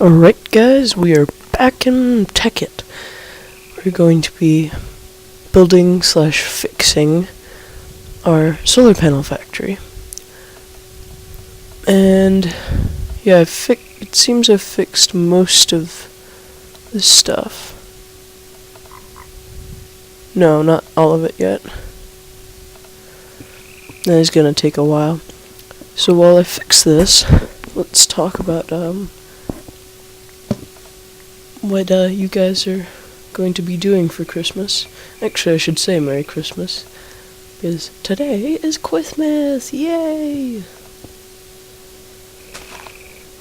Alright guys, we are back in Tekkit. We're going to be building slash fixing our solar panel factory. And yeah, it seems I've fixed most of this stuff. No, not all of it yet. That is gonna take a while. So while I fix this, let's talk about what you guys are going to be doing for Christmas. Actually, I should say Merry Christmas, because today is Christmas! Yay!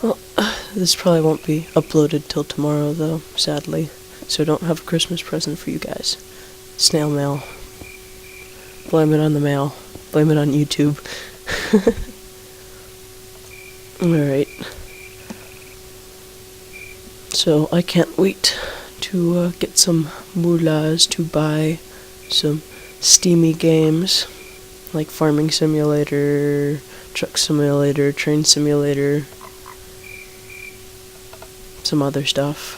Well, this probably won't be uploaded till tomorrow, though, sadly, so I don't have a Christmas present for you guys. Snail mail. Blame it on the mail. Blame it on YouTube. Alright. So I can't wait to get some moolahs to buy some steamy games like Farming Simulator, Truck Simulator, Train Simulator, some other stuff.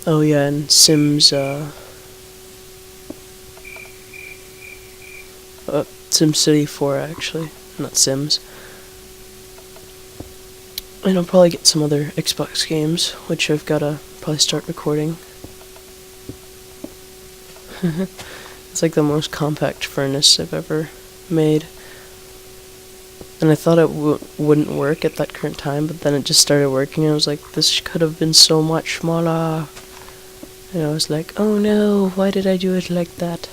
Oh yeah, and Sims, SimCity 4 actually, not Sims. And I'll probably get some other Xbox games, which I've gotta probably start recording. It's like the most compact furnace I've ever made. And I thought it wouldn't work at that current time, but then it just started working and I was like, this could have been so much smaller. And I was like, oh no, why did I do it like that?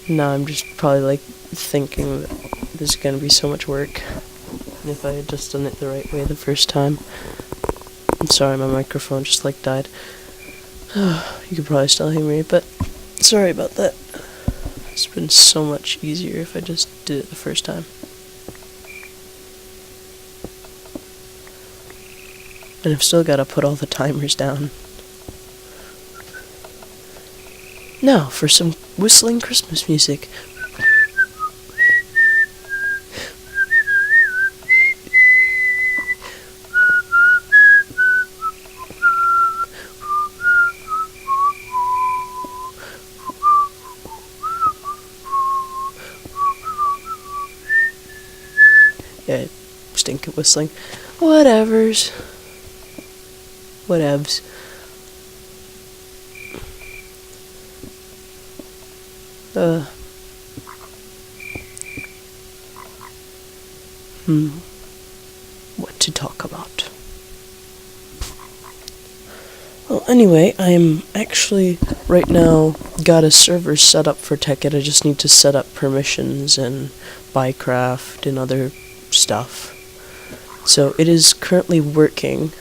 Now I'm just probably like thinking that this is gonna be so much work. And if I had just done it the right way the first time. I'm sorry, my microphone just like died. You could probably still hear me, but sorry about that. It's been so much easier if I just did it the first time. And I've still gotta put all the timers down. Now for some whistling Christmas music. Yeah, stink at whistling. Whatevers. Whatevs. What to talk about? Well, anyway, I'm actually right now got a server set up for Tekkit. I just need to set up permissions and Bycraft and other stuff. So it is currently working,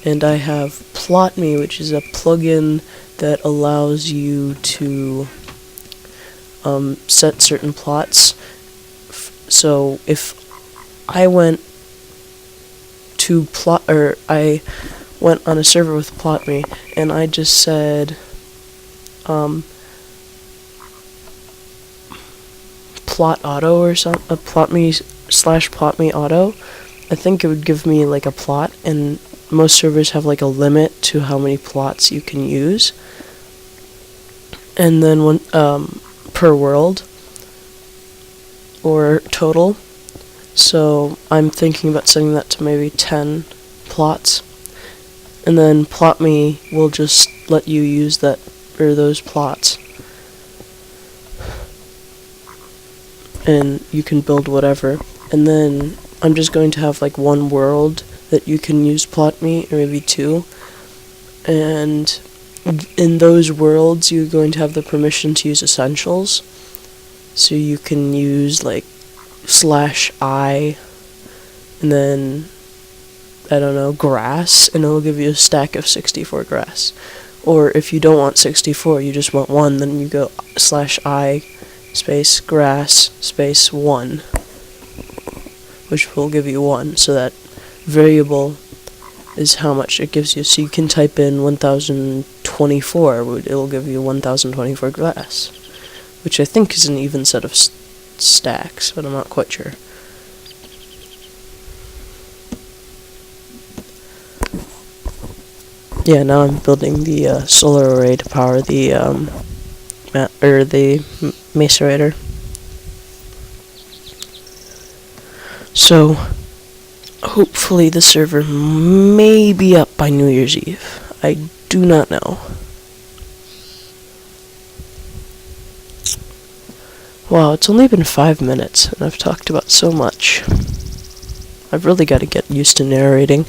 and I have PlotMe, which is a plugin that allows you to set certain plots. So if I went to I went on a server with PlotMe and I just said plot auto or something, PlotMe/PlotMe auto, I think it would give me like a plot, and most servers have like a limit to how many plots you can use, and then one per world or total. So I'm thinking about setting that to maybe 10 plots, and then PlotMe will just let you use that or those plots, and you can build whatever. And then I'm just going to have like one world that you can use PlotMe, or maybe two, and in those worlds you're going to have the permission to use essentials, so you can use like /I and then I don't know, grass, and it'll give you a stack of 64 grass. Or if you don't want 64, you just want 1, then you go /I space grass space 1, which will give you 1. So that variable is how much it gives you. So you can type in 1024, it'll give you 1024 grass, which I think is an even set of stacks, but I'm not quite sure. Yeah, now I'm building the solar array to power the macerator. So hopefully the server may be up by New Year's Eve. I do not know. Wow, it's only been 5 minutes, and I've talked about so much. I've really got to get used to narrating.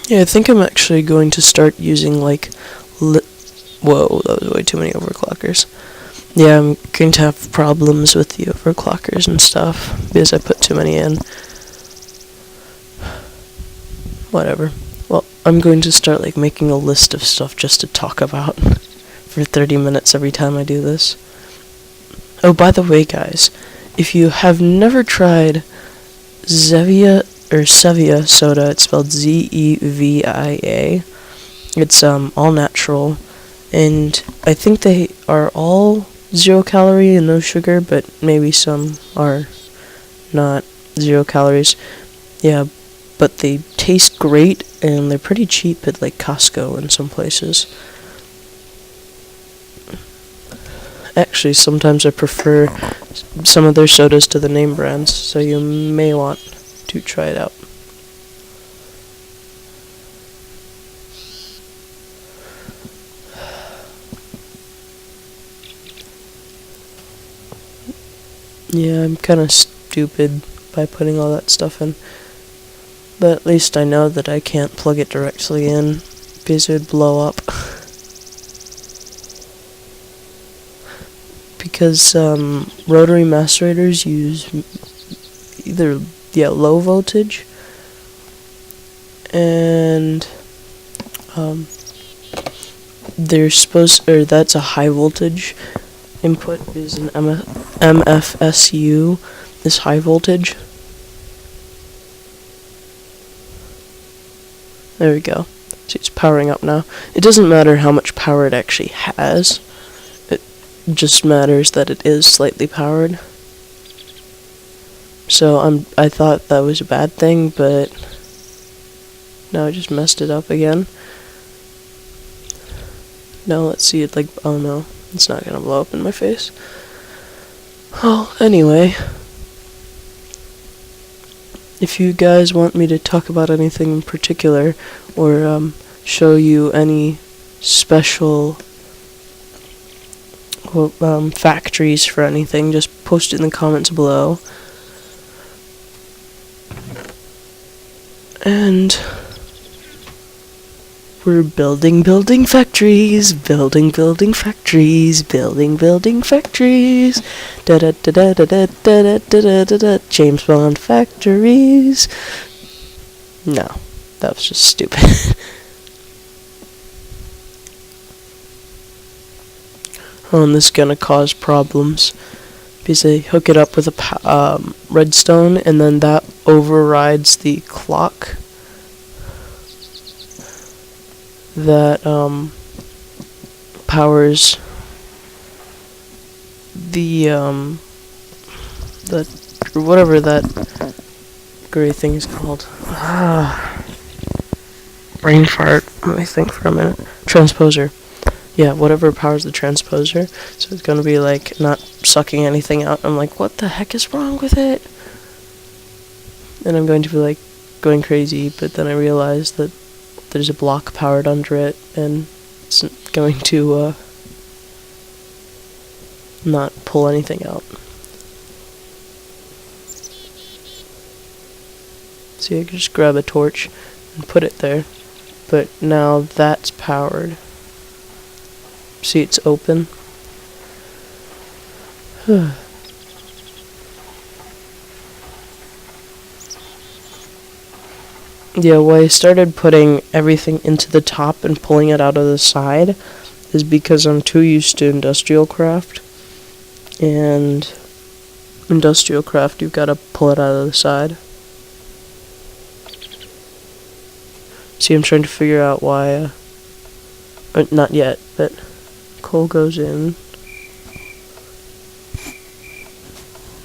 Yeah, I think I'm actually going to start using, like, whoa, that was way too many overclockers. Yeah, I'm going to have problems with the overclockers and stuff, because I put too many in. Whatever. Well, I'm going to start, like, making a list of stuff just to talk about for 30 minutes every time I do this. Oh, by the way, guys, if you have never tried Zevia soda, it's spelled Zevia. It's all natural, and I think they are all 0 calorie and no sugar, but maybe some are not 0 calories. Yeah, but they taste great, and they're pretty cheap at, like, Costco in some places. Actually, sometimes I prefer some of their sodas to the name brands, so you may want to try it out. Yeah, I'm kind of stupid by putting all that stuff in. But at least I know that I can't plug it directly in, because it would blow up. Because rotary macerators use either low voltage, and that's a high voltage input, is an MFSU is high voltage. There we go. See, it's powering up now. It doesn't matter how much power it actually has. It just matters that it is slightly powered. So I thought that was a bad thing, but now I just messed it up again. Now let's see it, like, oh no, it's not gonna blow up in my face. Oh, anyway. If you guys want me to talk about anything in particular, or show you any special factories for anything, just post it in the comments below. And we're building factories, building factories, building factories. Da da da da da da da da da da. James Bond factories. No, that was just stupid. Oh, and this is gonna cause problems because they hook it up with a redstone, and then that overrides the clock that powers the whatever that gray thing is called. Brain fart. Let me think for a minute. Transposer. Yeah, whatever powers the transposer. So it's gonna be like not sucking anything out. I'm like, what the heck is wrong with it? And I'm going to be like going crazy, but then I realized that there's a block powered under it, and it's going to not pull anything out. See, I can just grab a torch and put it there, but now that's powered. See, it's open. Yeah, why I started putting everything into the top and pulling it out of the side is because I'm too used to industrial craft. And industrial craft, you've got to pull it out of the side. See, I'm trying to figure out why, not yet, but coal goes in,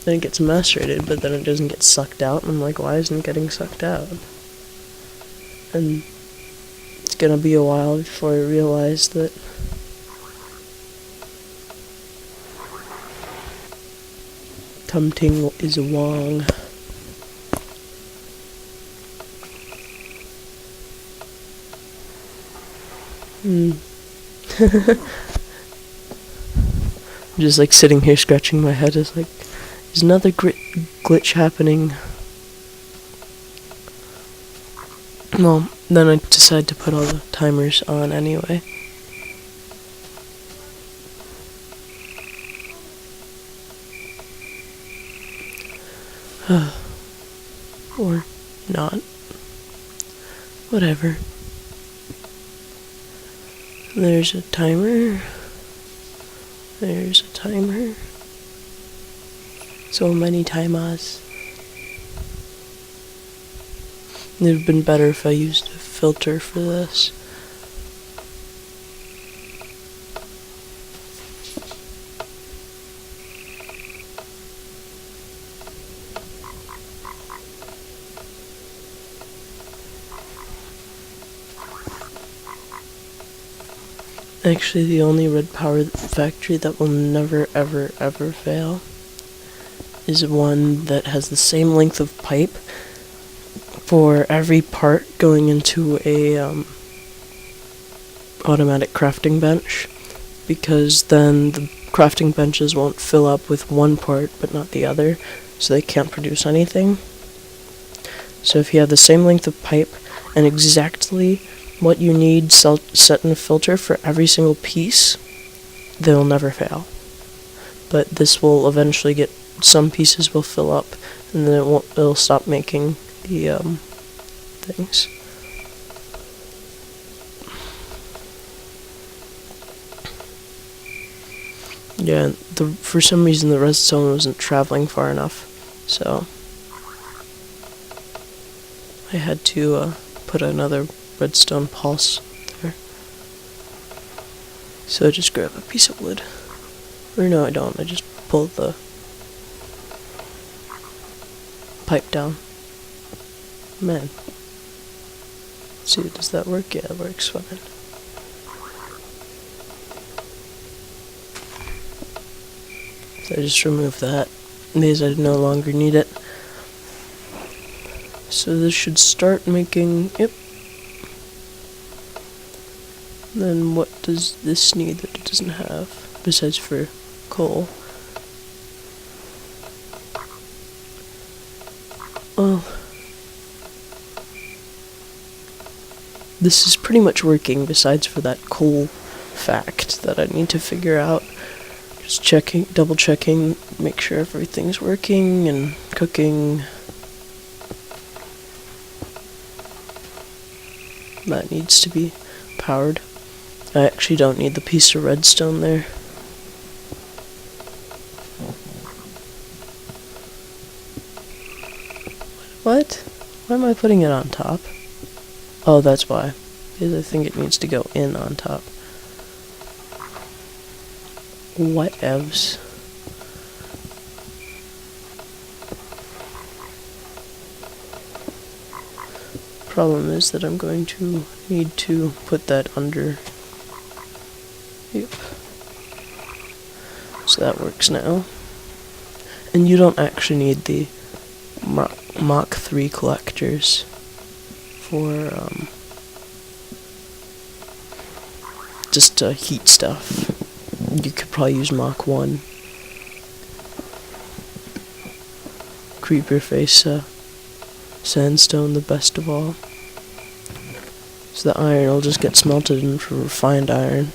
then it gets macerated, but then it doesn't get sucked out, and I'm like, why isn't it getting sucked out? And it's gonna be a while before I realize that something is wrong. I'm just like sitting here scratching my head. Is like, is another glitch happening? Well, then I decide to put all the timers on anyway. Or not. Whatever. There's a timer. There's a timer. So many timers. It would have been better if I used a filter for this. Actually, the only red power factory that will never, ever, ever fail is one that has the same length of pipe for every part going into a automatic crafting bench, because then the crafting benches won't fill up with one part but not the other, so they can't produce anything. So if you have the same length of pipe and exactly what you need set in a filter for every single piece, they'll never fail. But this will eventually get, some pieces will fill up, and then it'll stop making the things. Yeah, for some reason the redstone wasn't traveling far enough, so I had to put another redstone pulse there. So I just grab a piece of wood. Or no, I don't. I just pull the pipe down. Man. Let's see, does that work? Yeah, it works fine. So I just remove that because I no longer need it. So this should start making, yep. Then what does this need that it doesn't have, besides for coal? Well, this is pretty much working, besides for that coal fact that I need to figure out. Just checking, double checking, make sure everything's working and cooking. That needs to be powered. I actually don't need the piece of redstone there. What? Why am I putting it on top? Oh, that's why. Because I think it needs to go in on top. Whatevs. Problem is that I'm going to need to put that under. Yep. So that works now. And you don't actually need the Mach 3 collectors for just heat stuff. You could probably use Mach 1. Creeper face sandstone, the best of all. So the iron will just get smelted into refined iron,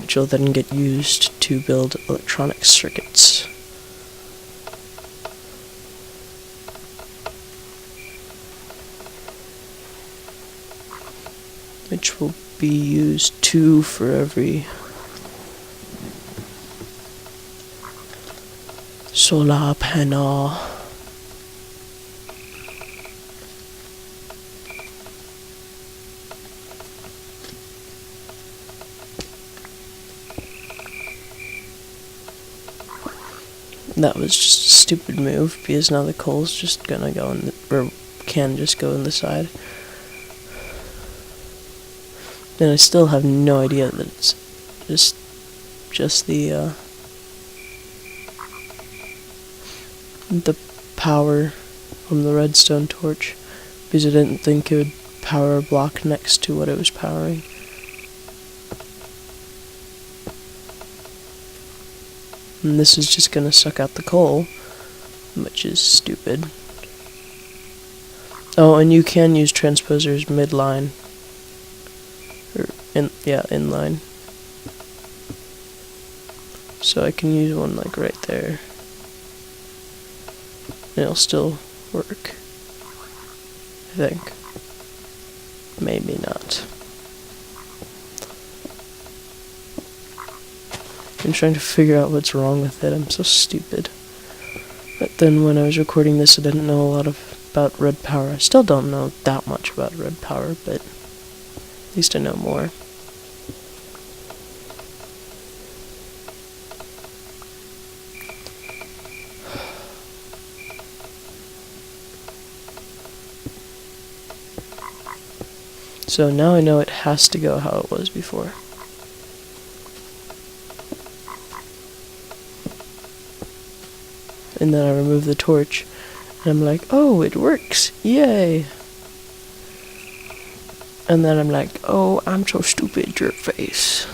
which will then get used to build electronic circuits. Which will be used 2 for every solar panel. that was just a stupid move, because now the coal's just gonna go in or can just go in the side. And I still have no idea that it's just the power from the redstone torch, because I didn't think it would power a block next to what it was powering. And this is just gonna suck out the coal, which is stupid. Oh, and you can use transposers midline. Or inline. So I can use one like right there. And it'll still work. I think. Maybe not. I'm trying to figure out what's wrong with it. I'm so stupid. But then when I was recording this, I didn't know a lot about red power. I still don't know that much about red power, but at least I know more. So now I know it has to go how it was before. And then I remove the torch, and I'm like, oh, it works, yay! And then I'm like, oh, I'm so stupid, jerk face.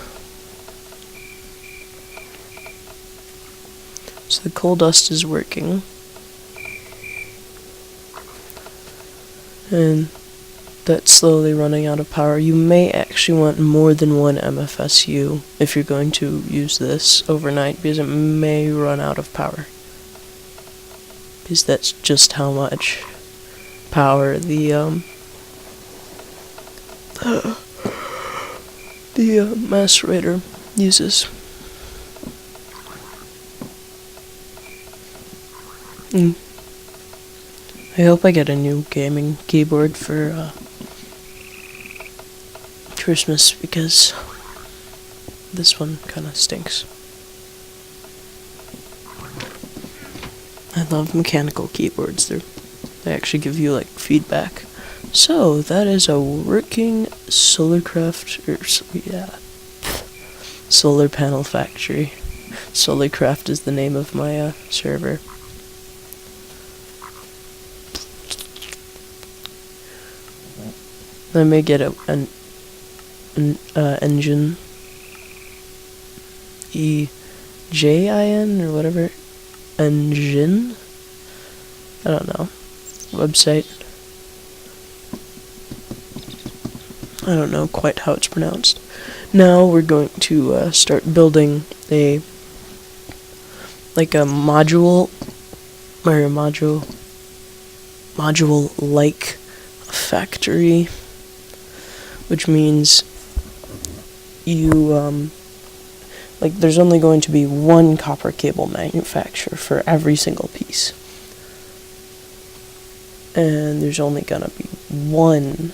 So the coal dust is working. And that's slowly running out of power. You may actually want more than one MFSU if you're going to use this overnight, because it may run out of power. Because that's just how much power the macerator uses. I hope I get a new gaming keyboard for Christmas, because this one kind of stinks. I love mechanical keyboards. They actually give you like feedback. So that is a working solar panel factory. Solarcraft is the name of my server. I may get an engine, EJIN or whatever, engine, I don't know, website. I don't know quite how it's pronounced. Now we're going to start building a module, or a module-like factory, which means you, there's only going to be one copper cable manufacturer for every single piece. And there's only gonna be one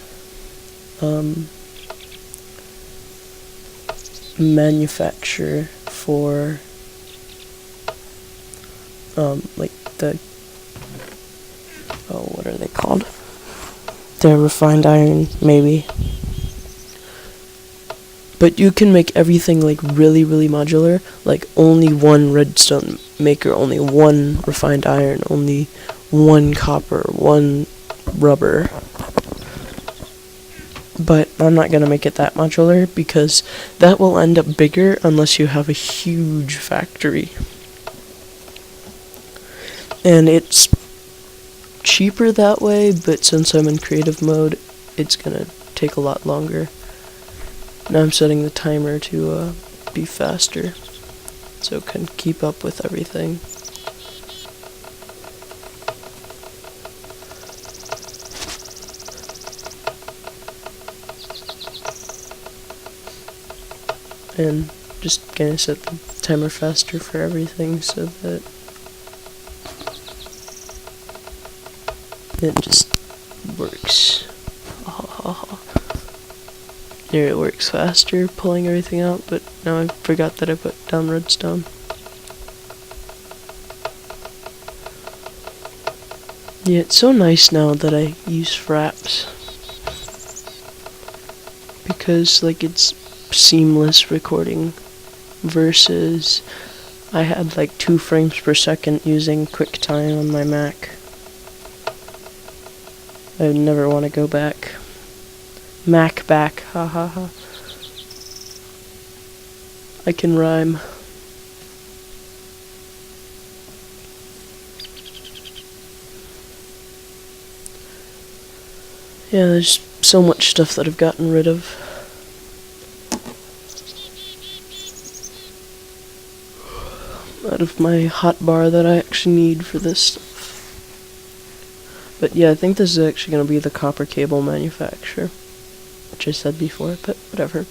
manufacturer for what are they called? The refined iron, maybe. But you can make everything like really, really modular, like only one redstone maker, only one refined iron, only one copper, one rubber. But I'm not gonna make it that modular, because that will end up bigger unless you have a huge factory. And it's cheaper that way, but since I'm in creative mode, it's gonna take a lot longer. Now I'm setting the timer to be faster, so it can keep up with everything. And just gonna set the timer faster for everything so that it just works. There, it works faster, pulling everything out, but now I forgot that I put down redstone. Yeah, it's so nice now that I use fraps. Because, like, it's seamless recording versus I had like 2 frames per second using QuickTime on my Mac. I would never want to go back. Mac back, ha ha ha. I can rhyme. Yeah, there's so much stuff that I've gotten rid of. Out of my hotbar that I actually need for this stuff. But yeah, I think this is actually going to be the copper cable manufacturer, which I said before, but whatever.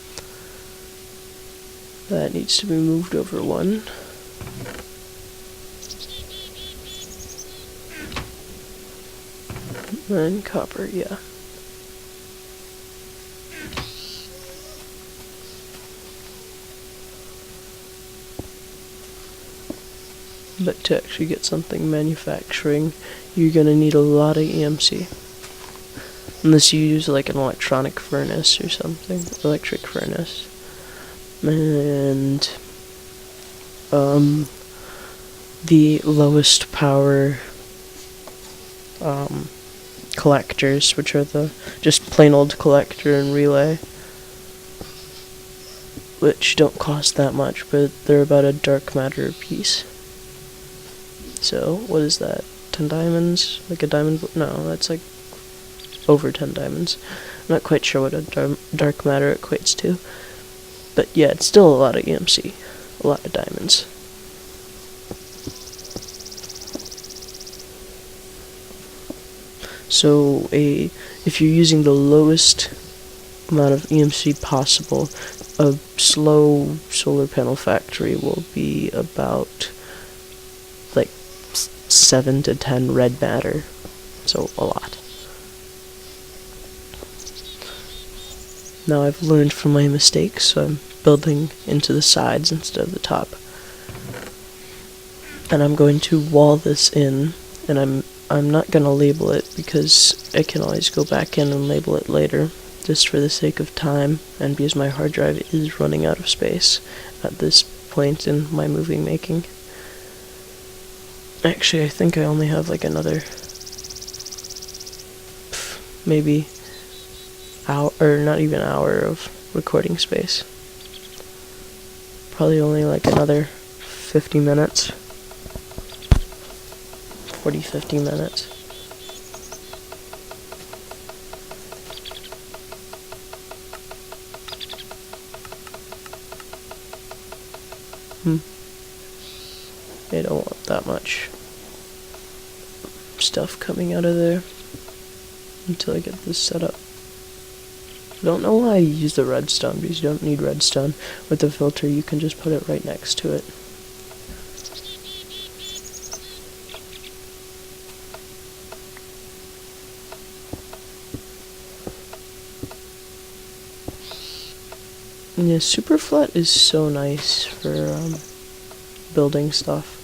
That needs to be moved over 1. And copper, yeah. But to actually get something manufacturing, you're gonna need a lot of EMC. Unless you use like an electronic furnace or something. Electric furnace. And the lowest power collectors, which are the just plain old collector and relay, which don't cost that much, but they're about a dark matter a piece. So, what is that? 10 diamonds? Like a diamond? No, that's like over 10 diamonds. I'm not quite sure what a dark matter equates to. But yeah, it's still a lot of EMC. A lot of diamonds. So, if you're using the lowest amount of EMC possible, a slow solar panel factory will be about like 7 to 10 red matter, so a lot. Now I've learned from my mistakes, so I'm building into the sides instead of the top. And I'm going to wall this in, and I'm not going to label it because I can always go back in and label it later, just for the sake of time, and because my hard drive is running out of space at this point in my movie making. Actually, I think I only have like another maybe hour, or not even hour of recording space. Probably only like another 50 minutes. 40-50 minutes. I don't want that much stuff coming out of there until I get this set up. I don't know why I use the redstone, because you don't need redstone. With the filter, you can just put it right next to it. Yeah, Superflat is so nice for building stuff.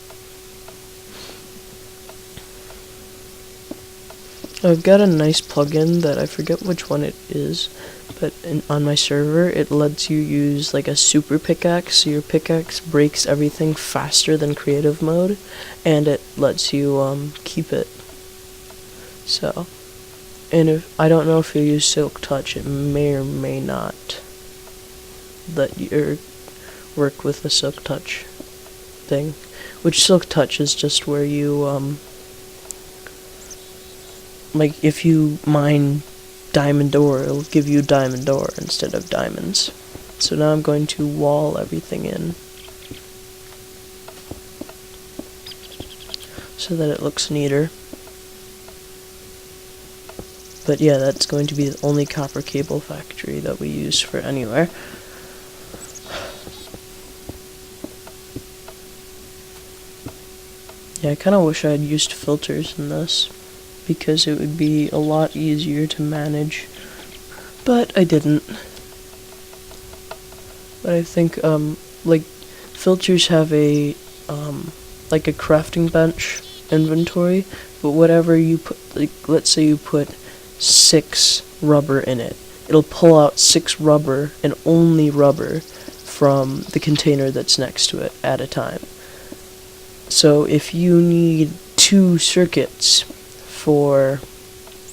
I've got a nice plugin that I forget which one it is, but on my server it lets you use like a super pickaxe, so your pickaxe breaks everything faster than creative mode, and it lets you keep it. So, and if I don't know if you use Silk Touch, it may or may not let you work with the Silk Touch thing, which Silk Touch is just where you like if you mine diamond ore, it'll give you diamond ore instead of diamonds. So now I'm going to wall everything in so that it looks neater. But yeah, that's going to be the only copper cable factory that we use for anywhere. Yeah, I kind of wish I had used filters in this, because it would be a lot easier to manage, but I didn't. But I think, like, filters have a, like a crafting bench inventory, but whatever you put, like, let's say you put 6 rubber in it, it'll pull out 6 rubber and only rubber from the container that's next to it at a time. So if you need 2 circuits for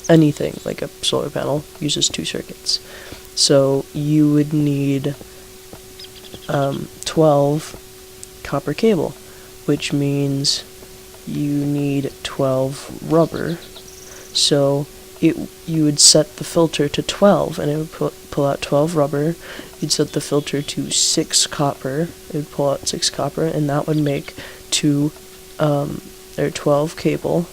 anything, like a solar panel uses 2 circuits, so you would need 12 copper cable, which means you need 12 rubber. So you would set the filter to 12 and it would pull out 12 rubber. You'd set the filter to 6 copper, it would pull out 6 copper, and that would make 12 cable.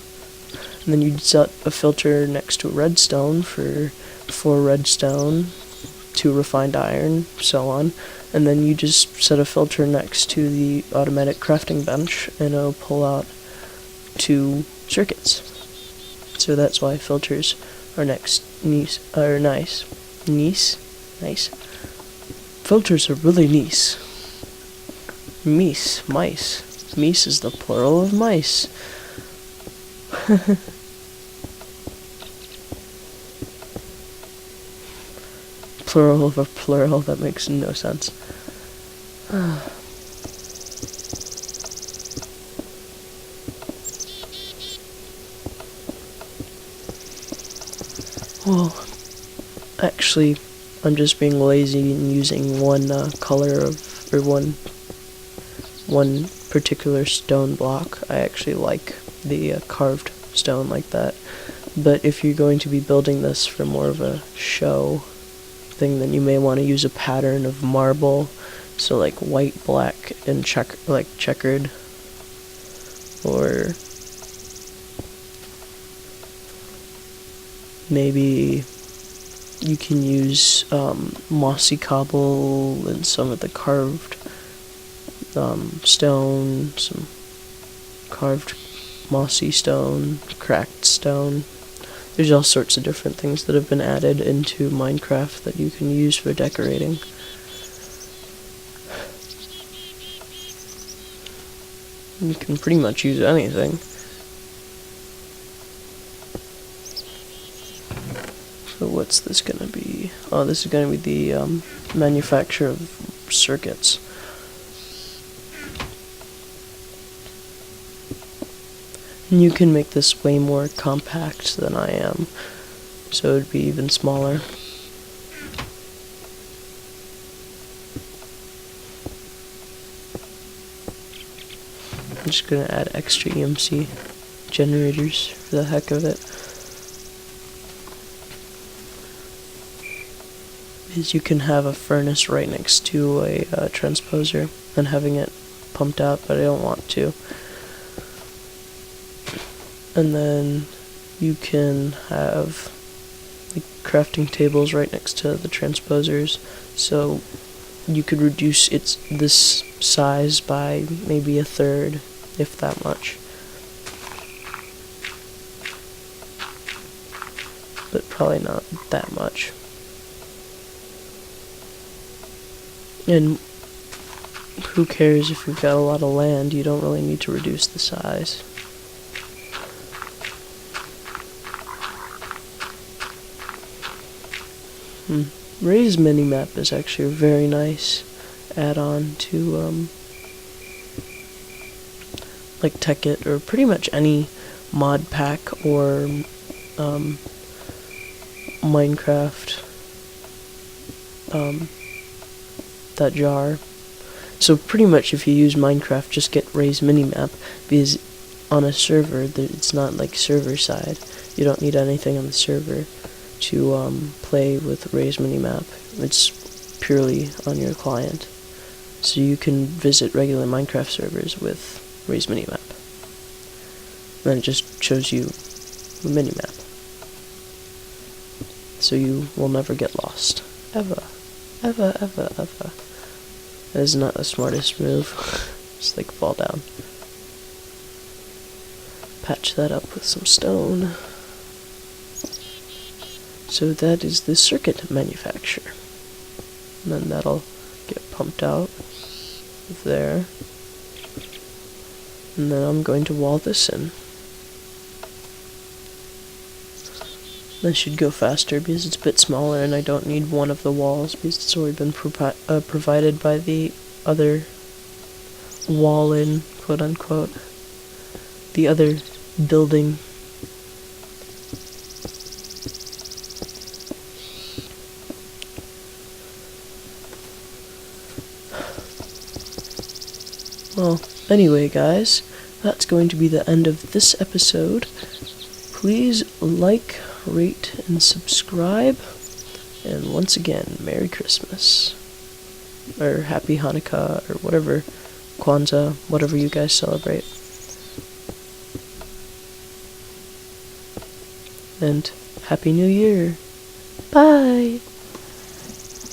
And then you'd set a filter next to a redstone for 4 redstone, 2 refined iron, so on. And then you just set a filter next to the automatic crafting bench and it'll pull out 2 circuits. So that's why filters are nice. Filters are really nice. Mice. Mice is the plural of mice. Plural of a plural, that makes no sense. Well, actually, I'm just being lazy and using one color of, or one particular stone block. I actually like the carved stone like that. But if you're going to be building this for more of a show thing, then you may want to use a pattern of marble, so like white, black, and checkered, or maybe you can use mossy cobble and some of the carved stone, some carved mossy stone, cracked stone. There's all sorts of different things that have been added into Minecraft that you can use for decorating. You can pretty much use anything. So what's this gonna be? Oh, this is gonna be the manufacture of circuits. And you can make this way more compact than I am, so it would be even smaller. I'm just gonna add extra EMC generators for the heck of it. Because you can have a furnace right next to a transposer and having it pumped out, but I don't want to. And then you can have like crafting tables right next to the transposers, so you could reduce this size by maybe 1/3, if that much. But probably not that much. And who cares if you've got a lot of land? You don't really need to reduce the size. Ray's minimap is actually a very nice add-on to like Tekkit, or pretty much any mod pack or Minecraft that jar. So pretty much if you use Minecraft, just get Ray's minimap, because on a server it's not like server side. You don't need anything on the server to play with Ray's minimap. It's purely on your client. So you can visit regular Minecraft servers with Ray's minimap. Then it just shows you the minimap. So you will never get lost. Ever. Ever, ever, ever. That is not the smartest move. Just like fall down. Patch that up with some stone. So that is the circuit manufacture. And then that'll get pumped out there. And then I'm going to wall this in. This should go faster because it's a bit smaller and I don't need one of the walls because it's already been provided by the other wall in, quote unquote, the other building. Well, anyway guys, that's going to be the end of this episode. Please like, rate, and subscribe. And once again, Merry Christmas. Or Happy Hanukkah, or whatever, Kwanzaa, whatever you guys celebrate. And Happy New Year. Bye!